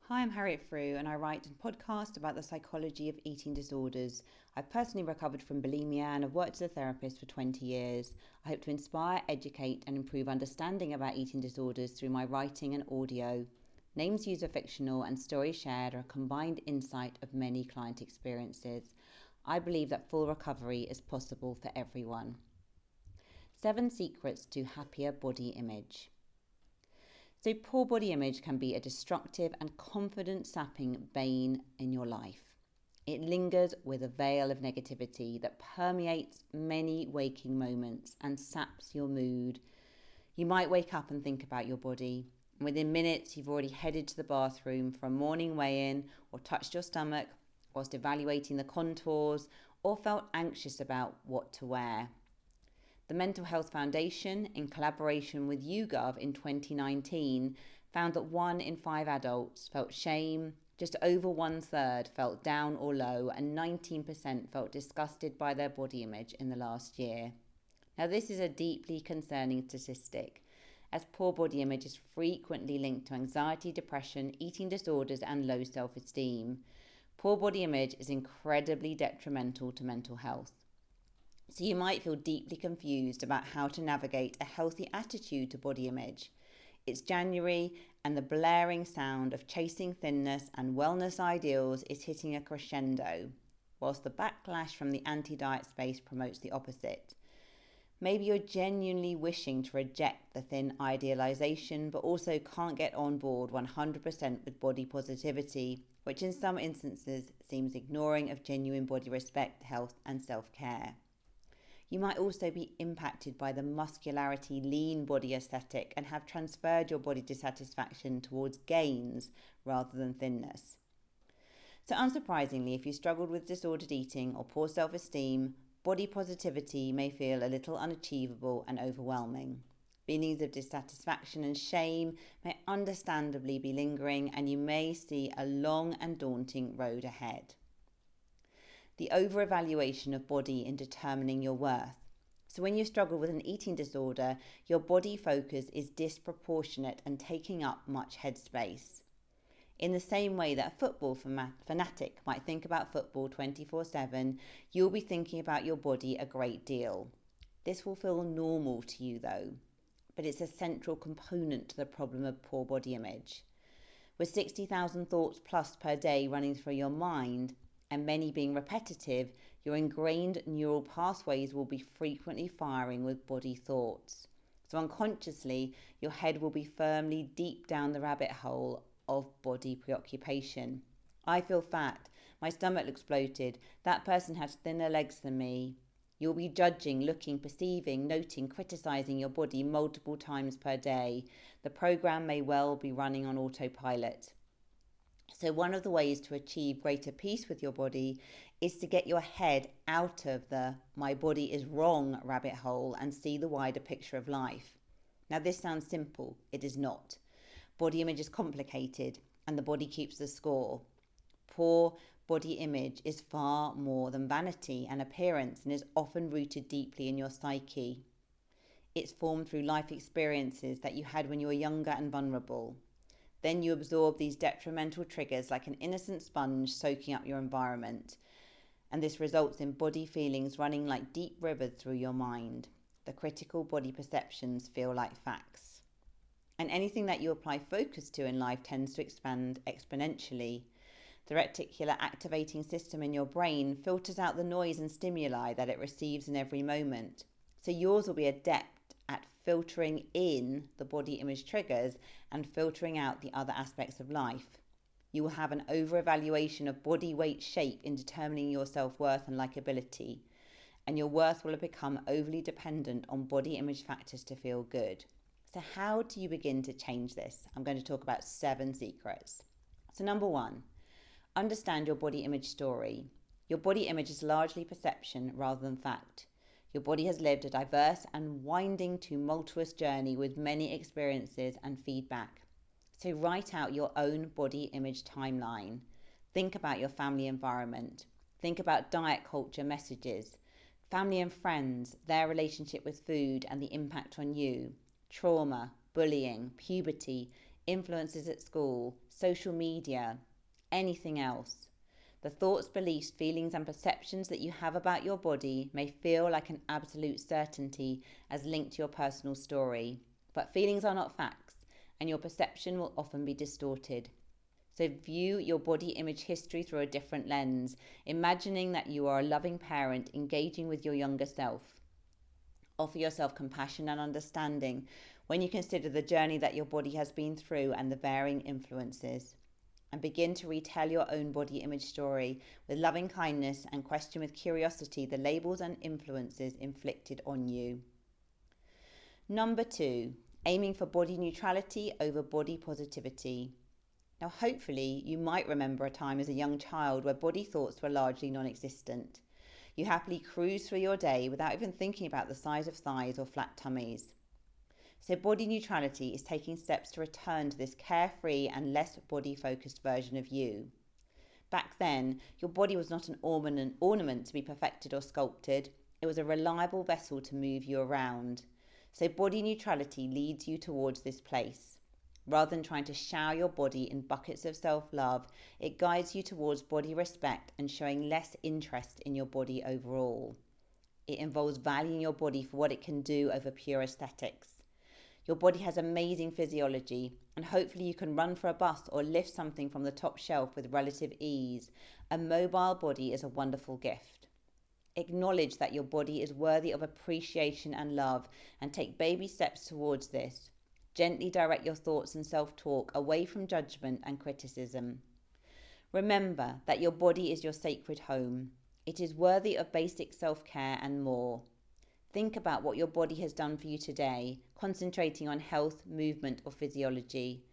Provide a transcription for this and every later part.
Hi, I'm Harriet Frew and I write a podcast about the psychology of eating disorders. I've personally recovered from bulimia and have worked as a therapist for 20 years. I hope to inspire, educate and improve understanding about eating disorders through my writing and audio. Names used are fictional and stories shared are a combined insight of many client experiences. I believe that full recovery is possible for everyone. 7 secrets to happier body image. So poor body image can be a destructive and confidence-sapping bane in your life. It lingers with a veil of negativity that permeates many waking moments and saps your mood. You might wake up and think about your body, and within minutes you've already headed to the bathroom for a morning weigh-in or touched your stomach whilst evaluating the contours or felt anxious about what to wear. The Mental Health Foundation, in collaboration with YouGov in 2019, found that 1 in 5 adults felt shame, just over 1/3 felt down or low, and 19% felt disgusted by their body image in the last year. Now, this is a deeply concerning statistic, as poor body image is frequently linked to anxiety, depression, eating disorders, and low self-esteem. Poor body image is incredibly detrimental to mental health. So you might feel deeply confused about how to navigate a healthy attitude to body image. It's January and the blaring sound of chasing thinness and wellness ideals is hitting a crescendo, whilst the backlash from the anti-diet space promotes the opposite. Maybe you're genuinely wishing to reject the thin idealization, but also can't get on board 100% with body positivity, which in some instances seems ignoring of genuine body respect, health and self-care. You might also be impacted by the muscularity lean body aesthetic and have transferred your body dissatisfaction towards gains rather than thinness. So unsurprisingly, if you struggled with disordered eating or poor self-esteem, body positivity may feel a little unachievable and overwhelming. Feelings of dissatisfaction and shame may understandably be lingering, and you may see a long and daunting road ahead. The over-evaluation of body in determining your worth. So when you struggle with an eating disorder, your body focus is disproportionate and taking up much headspace. In the same way that a football fanatic might think about football 24/7, you'll be thinking about your body a great deal. This will feel normal to you though, but it's a central component to the problem of poor body image. With 60,000 thoughts plus per day running through your mind, and many being repetitive, your ingrained neural pathways will be frequently firing with body thoughts. So unconsciously, your head will be firmly deep down the rabbit hole of body preoccupation. I feel fat. My stomach looks bloated. That person has thinner legs than me. You'll be judging, looking, perceiving, noting, criticizing your body multiple times per day. The program may well be running on autopilot. So one of the ways to achieve greater peace with your body is to get your head out of the "my body is wrong" rabbit hole and see the wider picture of life. Now this sounds simple. It is not. Body image is complicated and the body keeps the score. Poor body image is far more than vanity and appearance and is often rooted deeply in your psyche. It's formed through life experiences that you had when you were younger and vulnerable. Then you absorb these detrimental triggers like an innocent sponge soaking up your environment. And this results in body feelings running like deep rivers through your mind. The critical body perceptions feel like facts. And anything that you apply focus to in life tends to expand exponentially. The reticular activating system in your brain filters out the noise and stimuli that it receives in every moment. So yours will be adept at filtering in the body image triggers and filtering out the other aspects of life. You will have an over-evaluation of body weight shape in determining your self-worth and likability, and your worth will have become overly dependent on body image factors to feel good. So how do you begin to change this? I'm going to talk about 7 secrets. So number 1, understand your body image story. Your body image is largely perception rather than fact. Your body has lived a diverse and winding tumultuous journey with many experiences and feedback. So write out your own body image timeline. Think about your family environment. Think about diet culture messages, family and friends, their relationship with food and the impact on you, trauma, bullying, puberty, influences at school, social media, anything else. The thoughts, beliefs, feelings, and perceptions that you have about your body may feel like an absolute certainty as linked to your personal story, but feelings are not facts, and your perception will often be distorted. So view your body image history through a different lens, imagining that you are a loving parent engaging with your younger self. Offer yourself compassion and understanding when you consider the journey that your body has been through and the varying influences. And begin to retell your own body image story with loving kindness and question with curiosity the labels and influences inflicted on you. Number 2, aiming for body neutrality over body positivity. Now, hopefully, you might remember a time as a young child where body thoughts were largely non-existent. You happily cruised through your day without even thinking about the size of thighs or flat tummies. So body neutrality is taking steps to return to this carefree and less body-focused version of you. Back then, your body was not an ornament to be perfected or sculpted. It was a reliable vessel to move you around. So body neutrality leads you towards this place. Rather than trying to shower your body in buckets of self-love, it guides you towards body respect and showing less interest in your body overall. It involves valuing your body for what it can do over pure aesthetics. Your body has amazing physiology, and hopefully you can run for a bus or lift something from the top shelf with relative ease. A mobile body is a wonderful gift. Acknowledge that your body is worthy of appreciation and love, and take baby steps towards this. Gently direct your thoughts and self-talk away from judgment and criticism. Remember that your body is your sacred home. It is worthy of basic self-care and more. Think about what your body has done for you today, concentrating on health, movement, or physiology.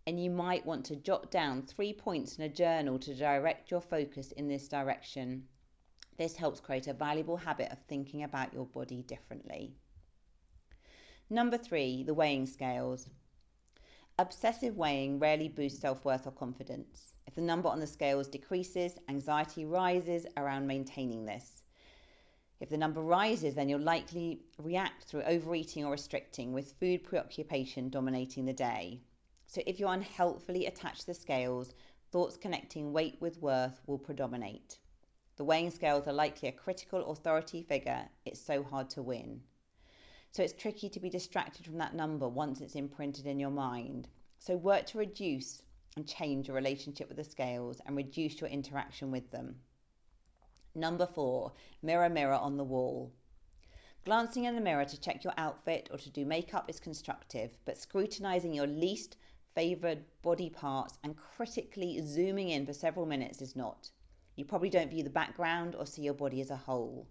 And you might want to jot down 3 points in a journal to direct your focus in this direction. This helps create a valuable habit of thinking about your body differently. Number 3, the weighing scales. Obsessive weighing rarely boosts self-worth or confidence. If the number on the scales decreases, anxiety rises around maintaining this. If the number rises, then you'll likely react through overeating or restricting, with food preoccupation dominating the day. So if you unhelpfully attach the scales, thoughts connecting weight with worth will predominate. The weighing scales are likely a critical authority figure. It's so hard to win. So it's tricky to be distracted from that number once it's imprinted in your mind. So work to reduce and change your relationship with the scales and reduce your interaction with them. Number 4, mirror, mirror on the wall. Glancing in the mirror to check your outfit or to do makeup is constructive, but scrutinizing your least favored body parts and critically zooming in for several minutes is not. You probably don't view the background or see your body as a whole.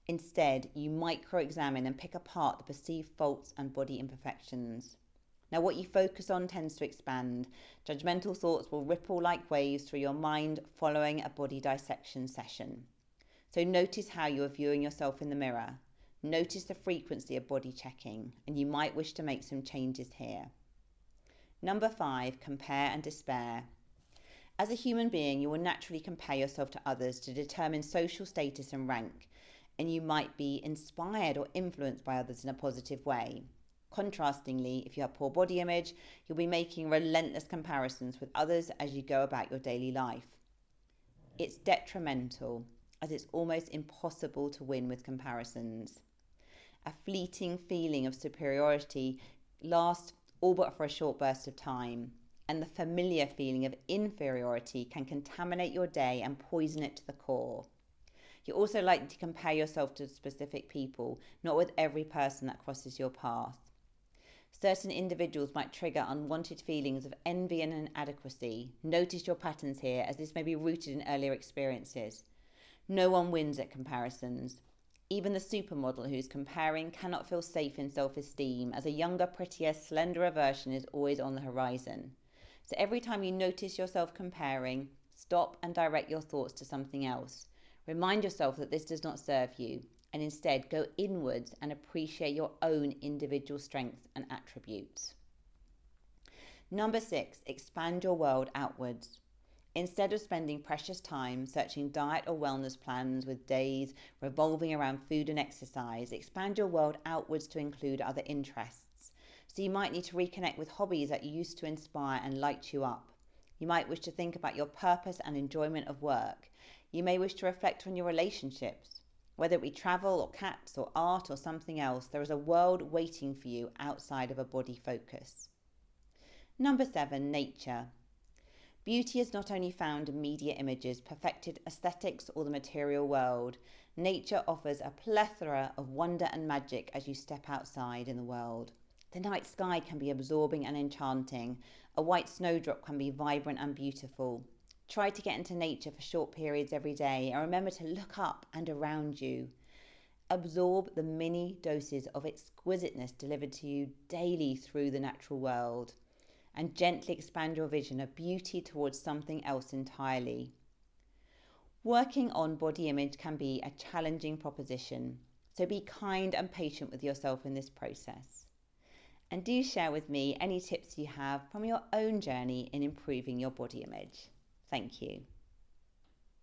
Instead, you micro-examine and pick apart the perceived faults and body imperfections. Now, what you focus on tends to expand. Judgmental thoughts will ripple like waves through your mind following a body dissection session. So notice how you are viewing yourself in the mirror. Notice the frequency of body checking, and you might wish to make some changes here. Number 5, compare and despair. As a human being, you will naturally compare yourself to others to determine social status and rank, and you might be inspired or influenced by others in a positive way. Contrastingly, if you have poor body image, you'll be making relentless comparisons with others as you go about your daily life. It's detrimental, as it's almost impossible to win with comparisons. A fleeting feeling of superiority lasts all but for a short burst of time, and the familiar feeling of inferiority can contaminate your day and poison it to the core. You're also likely to compare yourself to specific people, not with every person that crosses your path. Certain individuals might trigger unwanted feelings of envy and inadequacy. Notice your patterns here, as this may be rooted in earlier experiences. No one wins at comparisons. Even the supermodel who's comparing cannot feel safe in self-esteem, as a younger, prettier, slenderer version is always on the horizon. So every time you notice yourself comparing, stop and direct your thoughts to something else. Remind yourself that this does not serve you, and instead go inwards and appreciate your own individual strengths and attributes. Number 6, expand your world outwards. Instead of spending precious time searching diet or wellness plans with days revolving around food and exercise, expand your world outwards to include other interests. So you might need to reconnect with hobbies that used to inspire and light you up. You might wish to think about your purpose and enjoyment of work. You may wish to reflect on your relationships. Whether it be travel or cats or art or something else, there is a world waiting for you outside of a body focus. Number 7, nature. Beauty is not only found in media images, perfected aesthetics, or the material world. Nature offers a plethora of wonder and magic as you step outside in the world. The night sky can be absorbing and enchanting. A white snowdrop can be vibrant and beautiful. Try to get into nature for short periods every day and remember to look up and around you. Absorb the mini doses of exquisiteness delivered to you daily through the natural world, and gently expand your vision of beauty towards something else entirely. Working on body image can be a challenging proposition, so be kind and patient with yourself in this process. And do share with me any tips you have from your own journey in improving your body image. Thank you.